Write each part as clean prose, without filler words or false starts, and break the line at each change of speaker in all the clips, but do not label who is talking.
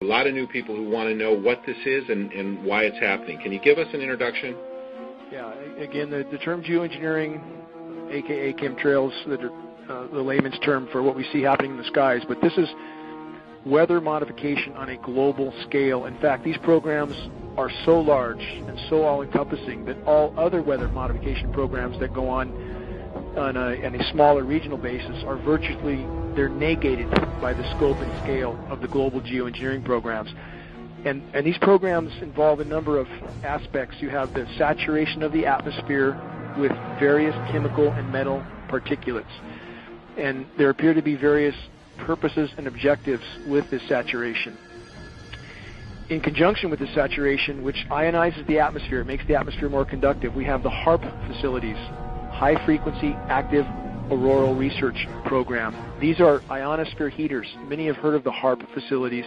A lot of new people who want to know what this is and why it's happening. Can you give us an introduction?
Yeah, again, the term geoengineering, aka chemtrails, the layman's term for what we see happening in the skies, but this is weather modification on a global scale. In fact, these programs are so large and so all-encompassing that all other weather modification programs that go on a smaller regional basis are virtually, they're negated by the scope and scale of the global geoengineering programs. And these programs involve a number of aspects. You have the saturation of the atmosphere with various chemical and metal particulates. And there appear to be various purposes and objectives with this saturation. In conjunction with the saturation, which ionizes the atmosphere, it makes the atmosphere more conductive, we have the HAARP facilities, High Frequency Active Auroral Research Program. These are ionosphere heaters. Many have heard of the HAARP facilities.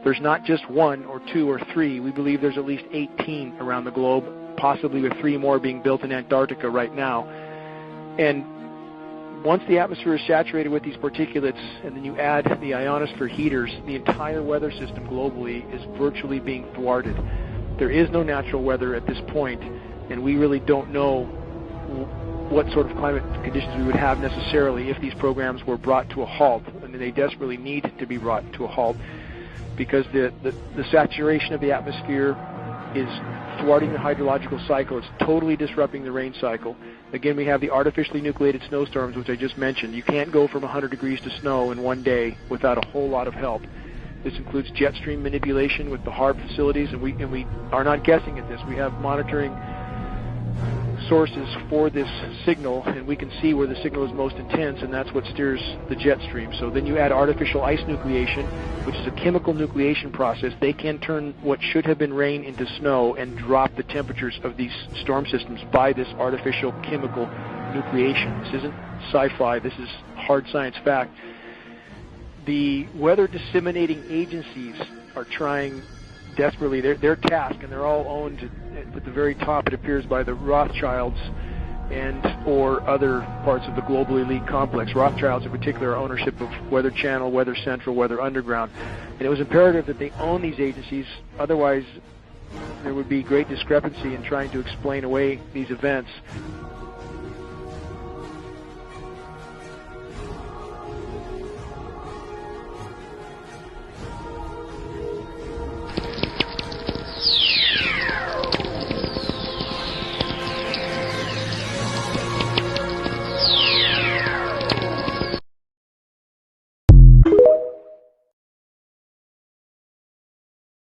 There's not just one or two or three. We believe there's at least 18 around the globe, possibly with 3 more being built in Antarctica right now. And once the atmosphere is saturated with these particulates, and then you add the ionosphere heaters, the entire weather system globally is virtually being thwarted. There is no natural weather at this point, and we really don't know what sort of climate conditions we would have necessarily if these programs were brought to a halt. I mean, they desperately need to be brought to a halt because the saturation of the atmosphere is thwarting the hydrological cycle. It's totally disrupting the rain cycle. Again, we have the artificially nucleated snowstorms, which I just mentioned. You can't go from 100 degrees to snow in one day without a whole lot of help. This includes jet stream manipulation with the HAARP facilities, and we are not guessing at this. We have monitoring sources for this signal, and we can see where the signal is most intense, and that's what steers the jet stream. So then you add artificial ice nucleation, which is a chemical nucleation process. They can turn what should have been rain into snow and drop the temperatures of these storm systems by this artificial chemical nucleation. This isn't sci-fi. This is hard science fact. The weather disseminating agencies are trying desperately their task, and they're all owned at the very top, it appears, by the Rothschilds and or other parts of the global elite complex. Rothschilds in particular are ownership of Weather Channel, Weather Central, Weather Underground. And it was imperative that they own these agencies, otherwise there would be great discrepancy in trying to explain away these events.